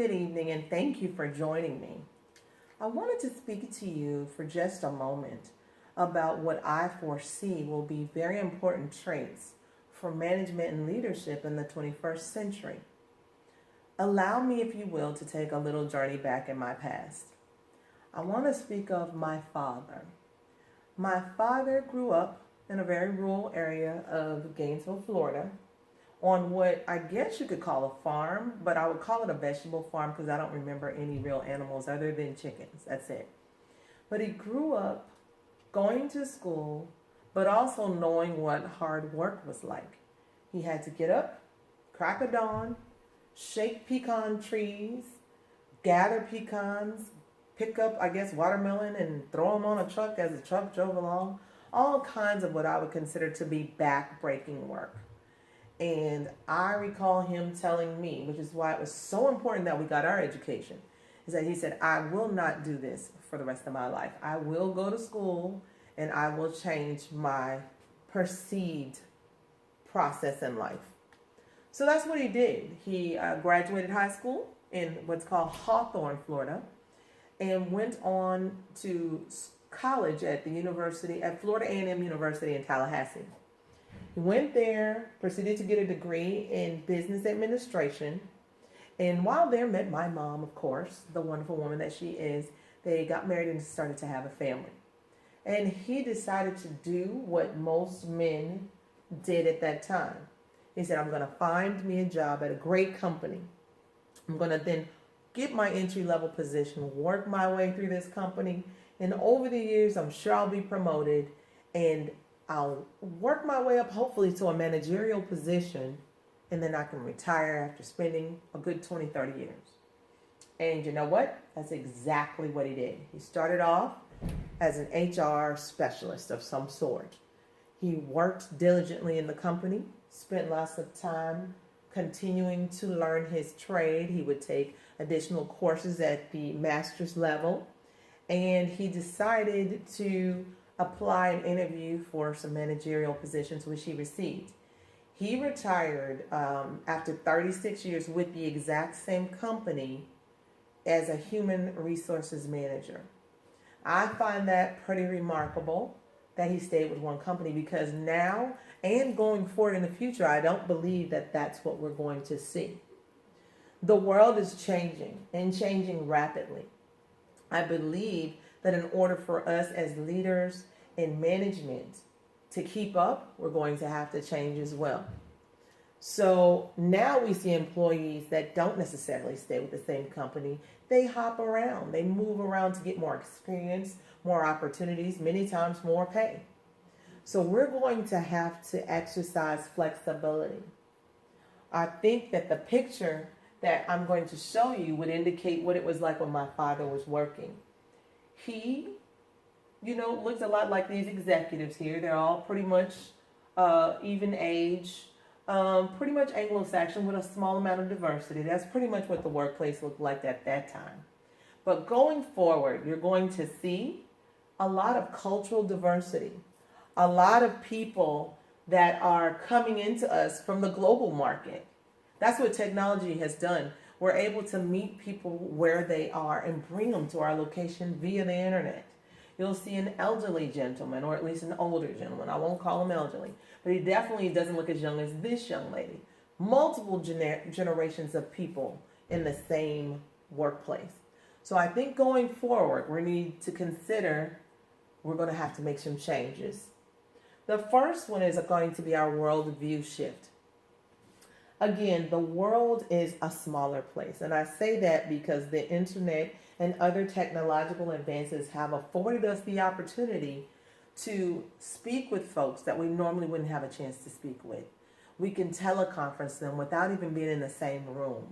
Good evening, and thank you for joining me. I wanted to speak to you for just a moment about what I foresee will be very important traits for management and leadership in the 21st century. Allow me, if you will, to take a little journey back in my past. I want to speak of my father. My father grew up in a very rural area of Gainesville, Florida, on what I guess you could call a farm, but I would call it a vegetable farm because I don't remember any real animals other than chickens. That's it. But he grew up going to school, but also knowing what hard work was like. He had to get up, crack of dawn, shake pecan trees, gather pecans, pick up, I guess, watermelon and throw them on a truck as the truck drove along. All kinds of what I would consider to be back-breaking work. And I recall him telling me, which is why it was so important that we got our education, is that he said, I will not do this for the rest of my life. I will go to school and I will change my perceived process in life. So that's what he did. He graduated high school in what's called Hawthorne, Florida, and went on to college at the university, at Florida A&M University in Tallahassee. He went there, proceeded to get a degree in business administration, and while there met my mom, of course, the wonderful woman that she is. They got married and started to have a family. And he decided to do what most men did at that time. He said, I'm going to find me a job at a great company. I'm going to then get my entry-level position, work my way through this company, and over the years, I'm sure I'll be promoted, and I'll work my way up, hopefully, to a managerial position, and then I can retire after spending a good 20, 30 years. And you know what? That's exactly what he did. He started off as an HR specialist of some sort. He worked diligently in the company, spent lots of time continuing to learn his trade. He would take additional courses at the master's level, and he decided to apply and interview for some managerial positions, which he received. He retired after 36 years with the exact same company as a human resources manager. I find that pretty remarkable that he stayed with one company, because now and going forward in the future, I don't believe that that's what we're going to see. The world is changing and changing rapidly. I believe that in order for us as leaders in management to keep up, we're going to have to change as well. So now we see employees that don't necessarily stay with the same company. They hop around, they move around to get more experience, more opportunities, many times more pay. So we're going to have to exercise flexibility. I think that the picture that I'm going to show you would indicate what it was like when my father was working. He, looks a lot like these executives here. They're all pretty much even age, pretty much Anglo-Saxon with a small amount of diversity. That's pretty much what the workplace looked like at that time. But going forward, you're going to see a lot of cultural diversity, a lot of people that are coming into us from the global market. That's what technology has done. We're able to meet people where they are and bring them to our location via the internet. You'll see an elderly gentleman, or at least an older gentleman. I won't call him elderly, but he definitely doesn't look as young as this young lady. Multiple generations of people in the same workplace. So I think going forward, we need to consider we're going to have to make some changes. The first one is going to be our worldview shift. Again, the world is a smaller place. And I say that because the internet and other technological advances have afforded us the opportunity to speak with folks that we normally wouldn't have a chance to speak with. We can teleconference them without even being in the same room.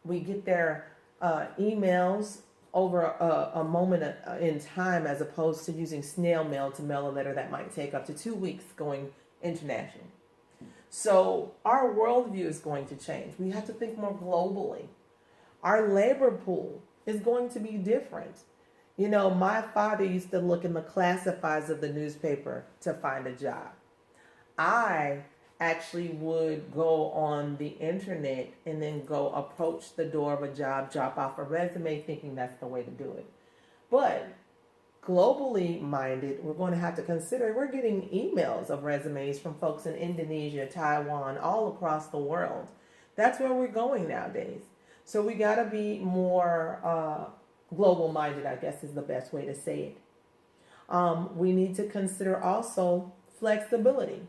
We get their emails over a moment in time, as opposed to using snail mail to mail a letter that might take up to 2 weeks going international. So our worldview is going to change. We have to think more globally. Our labor pool is going to be different. My father used to look in the classifieds of the newspaper to find a job. I actually would go on the internet and then go approach the door of a job, drop off a resume, thinking that's the way to do it. But globally minded, we're going to have to consider we're getting emails of resumes from folks in Indonesia, Taiwan, all across the world. That's where we're going nowadays. So we got to be more global minded, I guess is the best way to say it. We need to consider also flexibility.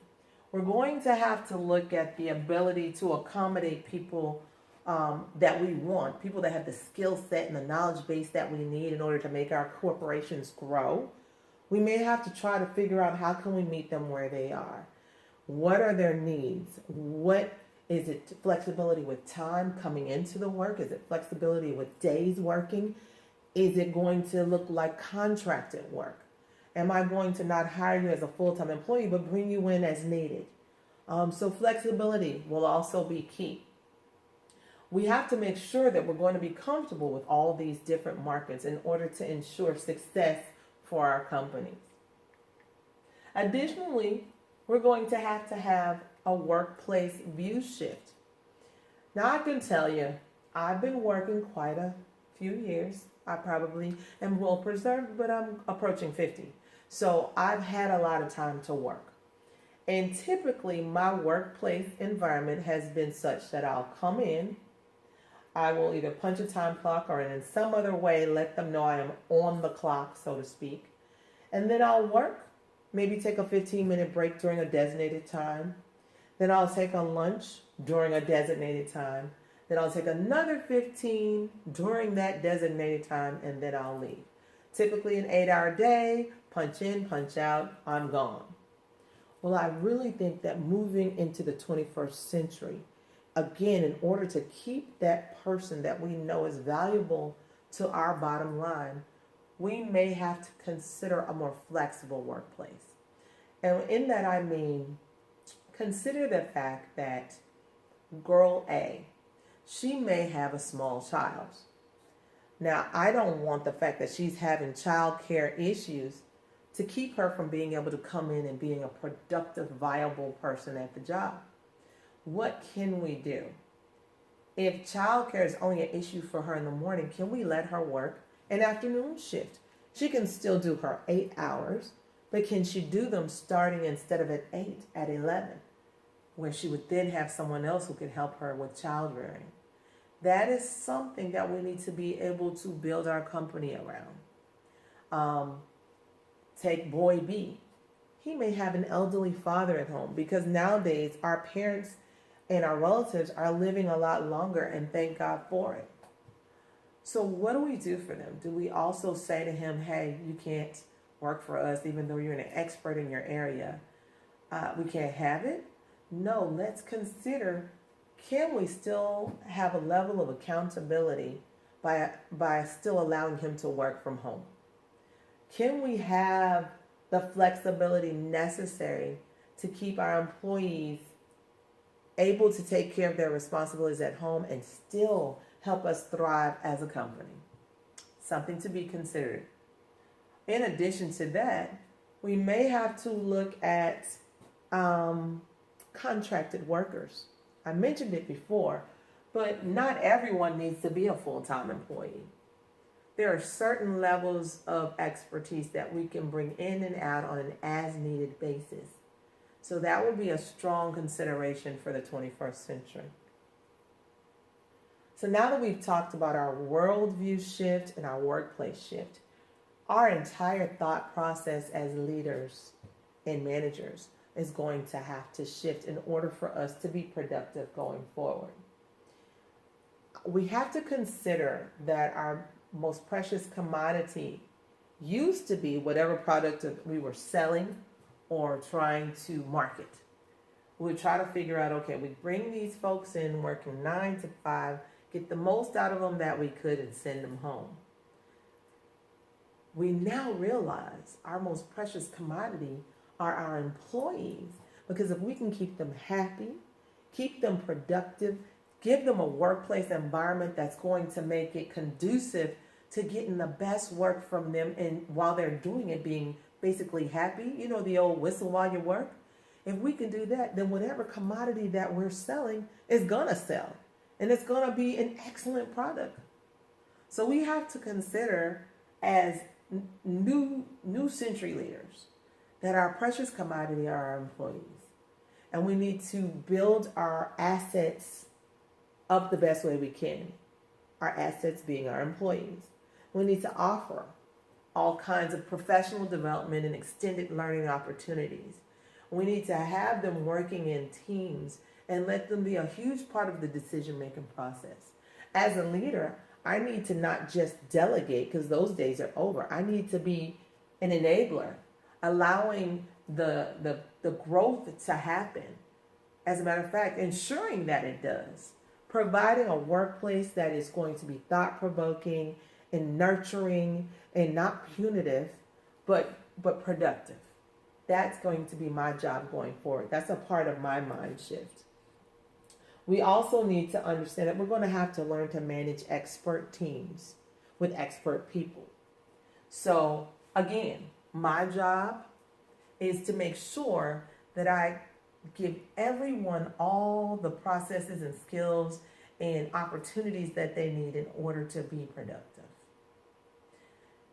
We're going to have to look at the ability to accommodate people that we want, people that have the skill set and the knowledge base that we need in order to make our corporations grow. We may have to try to figure out how can we meet them where they are. What are their needs? What is it? Flexibility with time coming into the work? Is it flexibility with days working? Is it going to look like contracted work? Am I going to not hire you as a full-time employee, but bring you in as needed? So flexibility will also be key. We have to make sure that we're going to be comfortable with all these different markets in order to ensure success for our companies. Additionally, we're going to have a workplace view shift. Now, I can tell you, I've been working quite a few years. I probably am well preserved, but I'm approaching 50. So I've had a lot of time to work. And typically my workplace environment has been such that I'll come in, I will either punch a time clock or in some other way let them know I am on the clock, so to speak. And then I'll work, maybe take a 15-minute break during a designated time. Then I'll take a lunch during a designated time. Then I'll take another 15 during that designated time, and then I'll leave. Typically an 8-hour day, punch in, punch out, I'm gone. Well, I really think that moving into the 21st century, again, in order to keep that person that we know is valuable to our bottom line, we may have to consider a more flexible workplace. And in that I mean, consider the fact that girl A, she may have a small child. Now, I don't want the fact that she's having child care issues to keep her from being able to come in and being a productive, viable person at the job. What can we do? If child care is only an issue for her in the morning, can we let her work an afternoon shift? She can still do her 8 hours, but can she do them starting instead of at 8, at 11, where she would then have someone else who could help her with child rearing? That is something that we need to be able to build our company around. Take boy B. He may have an elderly father at home because nowadays our parents and our relatives are living a lot longer, and thank God for it. So what do we do for them? Do we also say to him, hey, you can't work for us even though you're an expert in your area? We can't have it? No, let's consider, can we still have a level of accountability by still allowing him to work from home? Can we have the flexibility necessary to keep our employees able to take care of their responsibilities at home and still help us thrive as a company? Something to be considered. In addition to that, we may have to look at contracted workers. I mentioned it before, but not everyone needs to be a full-time employee. There are certain levels of expertise that we can bring in and out on an as-needed basis. So that would be a strong consideration for the 21st century. So now that we've talked about our worldview shift and our workplace shift, our entire thought process as leaders and managers is going to have to shift in order for us to be productive going forward. We have to consider that our most precious commodity used to be whatever product we were selling or trying to market. We would try to figure out, okay, we bring these folks in working 9 to 5, get the most out of them that we could and send them home. We now realize our most precious commodity are our employees, because if we can keep them happy, keep them productive, give them a workplace environment that's going to make it conducive to getting the best work from them, and while they're doing it, being basically happy, you know, the old whistle while you work. If we can do that, then whatever commodity that we're selling is going to sell. And it's going to be an excellent product. So we have to consider as new century leaders that our precious commodity are our employees. And we need to build our assets up the best way we can. Our assets being our employees. We need to offer all kinds of professional development and extended learning opportunities. We need to have them working in teams and let them be a huge part of the decision-making process. As a leader, I need to not just delegate because those days are over. I need to be an enabler, allowing the growth to happen. As a matter of fact, ensuring that it does. Providing a workplace that is going to be thought-provoking and nurturing and not punitive, but productive. That's going to be my job going forward. That's a part of my mind shift. We also need to understand that we're going to have to learn to manage expert teams with expert people. So again, my job is to make sure that I give everyone all the processes and skills and opportunities that they need in order to be productive.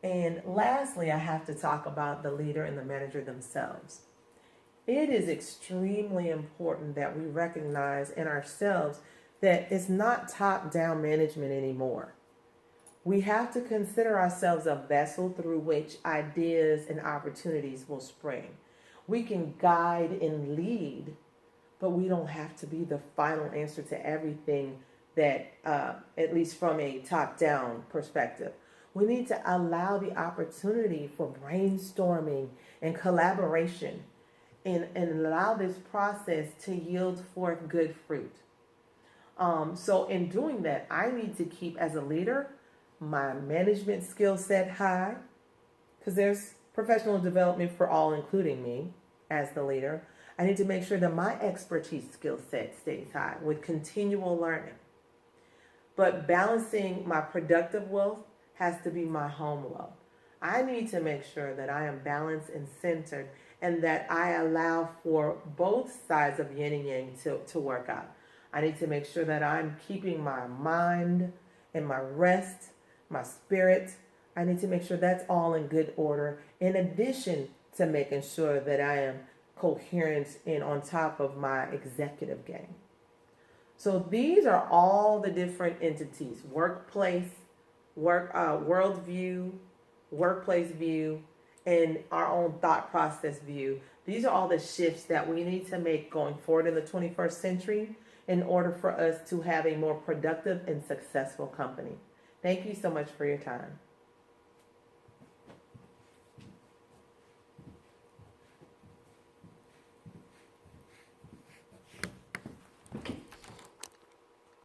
And lastly, I have to talk about the leader and the manager themselves. It is extremely important that we recognize in ourselves that it's not top-down management anymore. We have to consider ourselves a vessel through which ideas and opportunities will spring. We can guide and lead, but we don't have to be the final answer to everything that, at least from a top-down perspective. We need to allow the opportunity for brainstorming and collaboration and allow this process to yield forth good fruit. So in doing that, I need to keep, as a leader, my management skill set high, because there's professional development for all, including me as the leader. I need to make sure that my expertise skill set stays high with continual learning. But balancing my productive wealth has to be my home wealth. I need to make sure that I am balanced and centered and that I allow for both sides of yin and yang to work out. I need to make sure that I'm keeping my mind and my rest, my spirit. I need to make sure that's all in good order, in addition to making sure that I am coherent and on top of my executive game. So these are all the different entities: workplace, worldview, workplace view, and our own thought process view. These are all the shifts that we need to make going forward in the 21st century in order for us to have a more productive and successful company. Thank you so much for your time.